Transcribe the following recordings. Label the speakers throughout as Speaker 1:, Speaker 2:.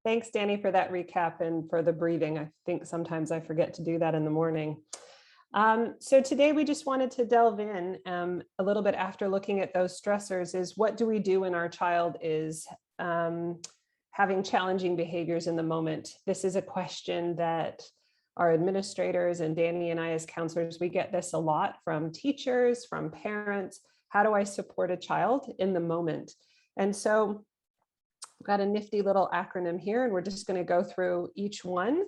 Speaker 1: Thanks, Danny, for that recap and for the breathing. I think sometimes I forget to do that in the morning. So today we just wanted to delve in a little bit after looking at those stressors is what do we do when our child is having challenging behaviors in the moment? This is a question that our administrators and Danny and I as counselors, we get this a lot from teachers, from parents. How do I support a child in the moment? And so I've got a nifty little acronym here, and we're just going to go through each one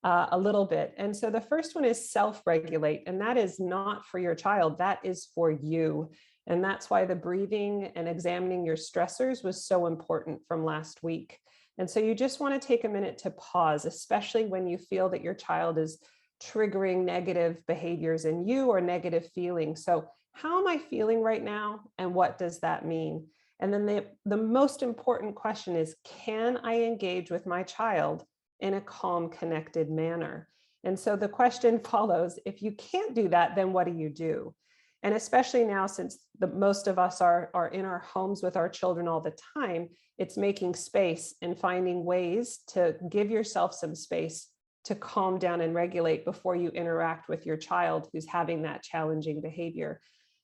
Speaker 1: a little bit. And so the first one is self-regulate, and that is not for your child, that is for you. And that's why the breathing and examining your stressors was so important from last week. And so you just want to take a minute to pause, especially when you feel that your child is triggering negative behaviors in you or negative feelings. So how am I feeling right now? And what does that mean? And then the most important question is, can I engage with my child in a calm, connected manner? And so the question follows, if you can't do that, then what do you do? And especially now, since most of us are in our homes with our children all the time, it's making space and finding ways to give yourself some space to calm down and regulate before you interact with your child who's having that challenging behavior.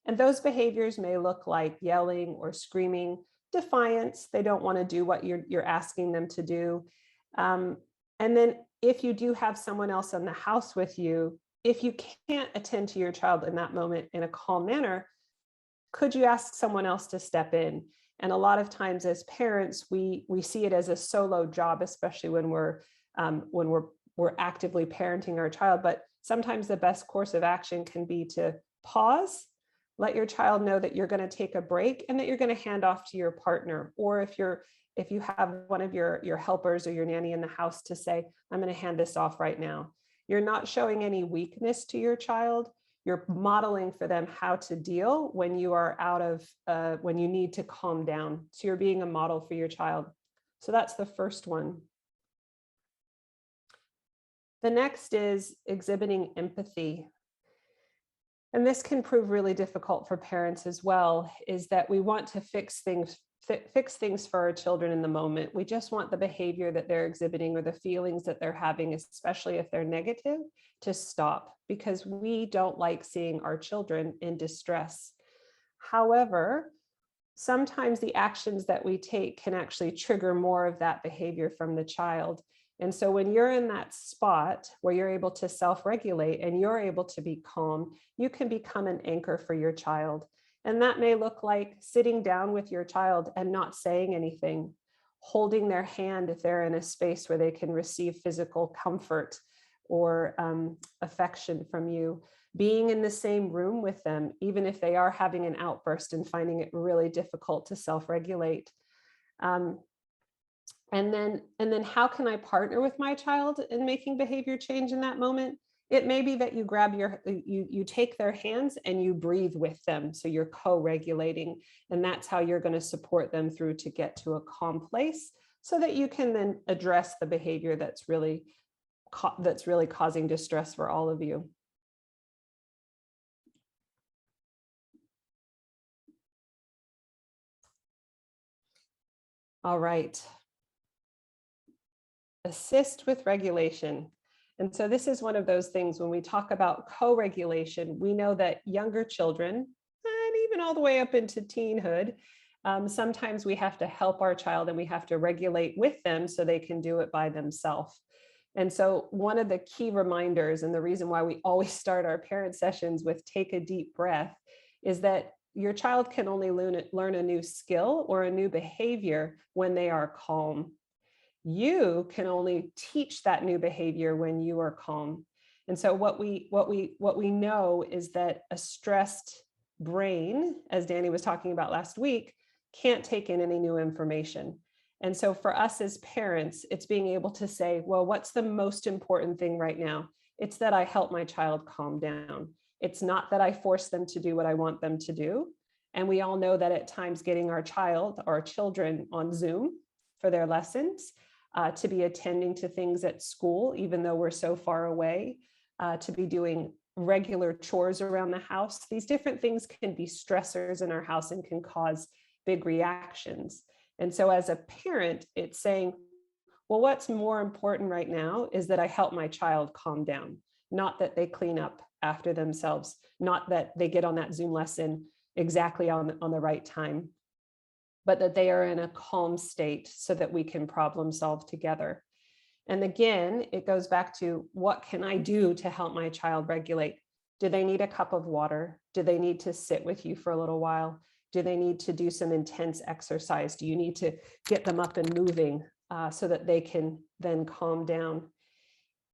Speaker 1: And those behaviors may look like yelling or screaming, defiance. They don't want to do what you're asking them to do. And then if you do have someone else in the house with you, if you can't attend to your child in that moment in a calm manner, could you ask someone else to step in? And a lot of times as parents, we see it as a solo job, especially when we're actively parenting our child. But sometimes the best course of action can be to pause, let your child know that you're going to take a break and that you're going to hand off to your partner. Or if you have one of your helpers or your nanny in the house, to say, I'm going to hand this off right now. You're not showing any weakness to your child. You're modeling for them how to deal when you are when you need to calm down. So you're being a model for your child. So that's the first one. The next is exhibiting empathy. And this can prove really difficult for parents as well, is that we want to fix things for our children in the moment. We just want the behavior that they're exhibiting or the feelings that they're having, especially if they're negative, to stop, because we don't like seeing our children in distress. However, sometimes the actions that we take can actually trigger more of that behavior from the child. And so when you're in that spot where you're able to self-regulate and you're able to be calm, you can become an anchor for your child. And that may look like sitting down with your child and not saying anything, holding their hand if they're in a space where they can receive physical comfort or affection from you, being in the same room with them, even if they are having an outburst and finding it really difficult to self-regulate. And then how can I partner with my child in making behavior change in that moment? It may be that you grab you take their hands and you breathe with them. So you're co-regulating, and that's how you're going to support them through to get to a calm place so that you can then address the behavior that's really causing distress for all of you. All right. Assist with regulation. And so this is one of those things when we talk about co-regulation, we know that younger children, and even all the way up into teenhood, sometimes we have to help our child and we have to regulate with them so they can do it by themselves. And so one of the key reminders, and the reason why we always start our parent sessions with take a deep breath, is that your child can only learn a new skill or a new behavior when they are calm. You can only teach that new behavior when you are calm. And so what we know is that a stressed brain, as Danny was talking about last week, can't take in any new information. And so for us as parents, it's being able to say, well, what's the most important thing right now? It's that I help my child calm down. It's not that I force them to do what I want them to do. And we all know that at times getting our children on Zoom for their lessons, to be attending to things at school, even though we're so far away, to be doing regular chores around the house. These different things can be stressors in our house and can cause big reactions. And so as a parent, it's saying, well, what's more important right now is that I help my child calm down, not that they clean up after themselves, not that they get on that Zoom lesson exactly on the right time, but that they are in a calm state so that we can problem solve together. And again, it goes back to, what can I do to help my child regulate? Do they need a cup of water? Do they need to sit with you for a little while? Do they need to do some intense exercise? Do you need to get them up and moving so that they can then calm down?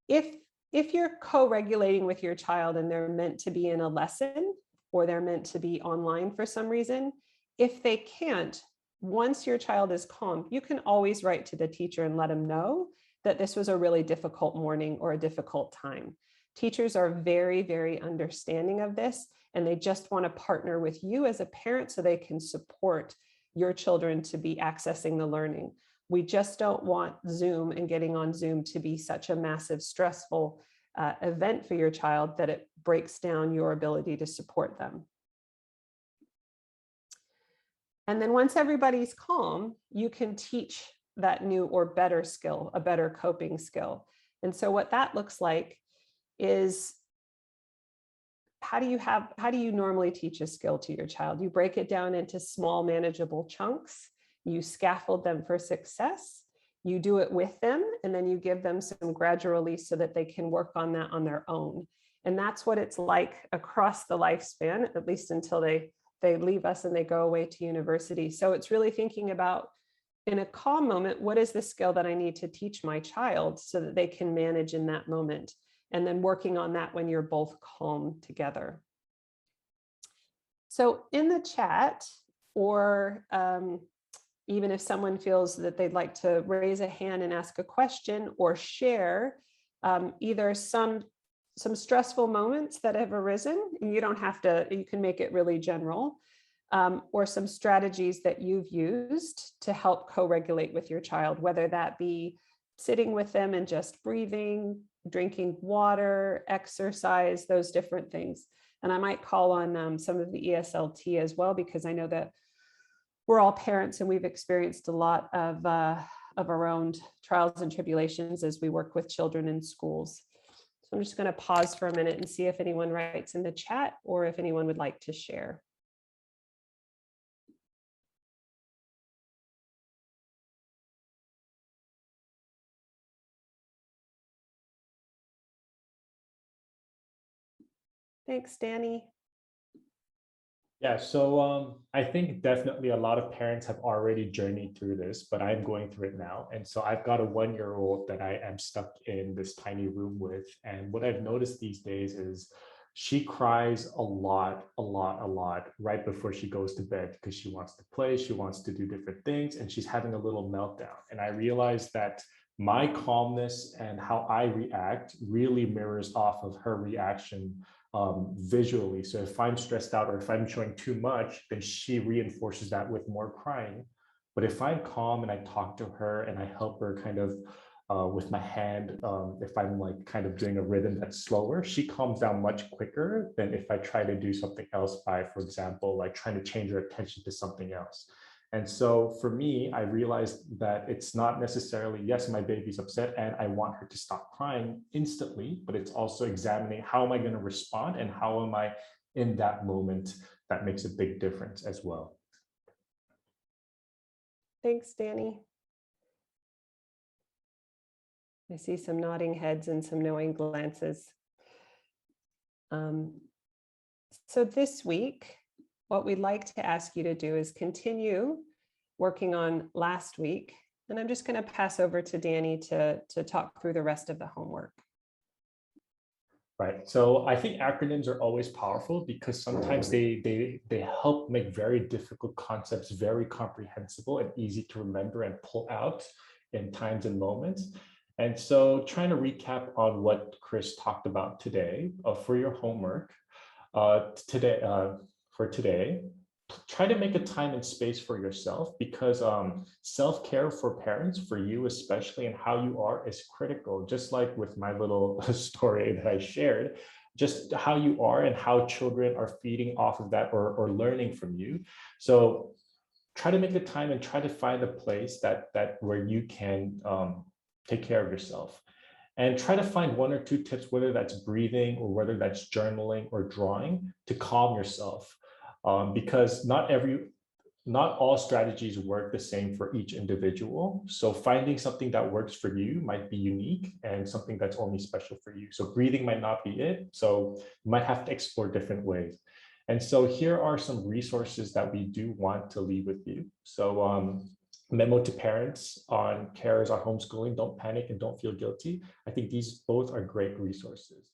Speaker 1: If you're co-regulating with your child and they're meant to be in a lesson, or they're meant to be online for some reason, if they can't, once your child is calm, you can always write to the teacher and let them know that this was a really difficult morning or a difficult time. Teachers are very, very understanding of this, and they just want to partner with you as a parent so they can support your children to be accessing the learning. We just don't want Zoom and getting on Zoom to be such a massive, stressful event for your child that it breaks down your ability to support them. And then once everybody's calm, you can teach that new or better skill, a better coping skill. And so what that looks like is, how do you normally teach a skill to your child? You break it down into small, manageable chunks. You scaffold them for success. You do it with them, and then you give them some gradual release so that they can work on that on their own. And that's what it's like across the lifespan, at least until they leave us and they go away to university. So it's really thinking about, in a calm moment, what is the skill that I need to teach my child so that they can manage in that moment? And then working on that when you're both calm together. So in the chat, or even if someone feels that they'd like to raise a hand and ask a question or share either some stressful moments that have arisen, and you don't have to, you can make it really general, or some strategies that you've used to help co-regulate with your child, whether that be sitting with them and just breathing, drinking water, exercise, those different things. And I might call on some of the ESLT as well, because I know that we're all parents and we've experienced a lot of our own trials and tribulations as we work with children in schools. So I'm just going to pause for a minute and see if anyone writes in the chat or if anyone would like to share. Thanks, Danny.
Speaker 2: Yeah, so I think definitely a lot of parents have already journeyed through this, but I'm going through it now. And so I've got a 1-year-old that I am stuck in this tiny room with. And what I've noticed these days is she cries a lot right before she goes to bed, because she wants to play, she wants to do different things, and she's having a little meltdown. And I realized that my calmness and how I react really mirrors off of her reaction visually. So if I'm stressed out or if I'm showing too much, then she reinforces that with more crying. But if I'm calm and I talk to her and I help her kind of with my hand, if I'm like kind of doing a rhythm that's slower, she calms down much quicker than if I try to do something else by, for example, like trying to change her attention to something else. And so for me, I realized that it's not necessarily, yes, my baby's upset and I want her to stop crying instantly, but it's also examining how am I going to respond and how am I in that moment. That makes a big difference as well.
Speaker 1: Thanks, Danny. I see some nodding heads and some knowing glances. So this week, what we'd like to ask you to do is continue working on last week. And I'm just going to pass over to Danny to talk through the rest of the homework.
Speaker 2: Right. So I think acronyms are always powerful because sometimes they help make very difficult concepts very comprehensible and easy to remember and pull out in times and moments. And so trying to recap on what Chris talked about today for your homework for today, try to make a time and space for yourself, because self-care for parents, for you especially, and how you are is critical. Just like with my little story that I shared, just how you are and how children are feeding off of that or learning from you. So try to make the time and try to find a place that where you can take care of yourself. And try to find 1 or 2 tips, whether that's breathing or whether that's journaling or drawing, to calm yourself. Because not all strategies work the same for each individual. So finding something that works for you might be unique and something that's only special for you. So breathing might not be it. So you might have to explore different ways. And so here are some resources that we do want to leave with you. So memo to parents on carers on homeschooling: don't panic and don't feel guilty. I think these both are great resources.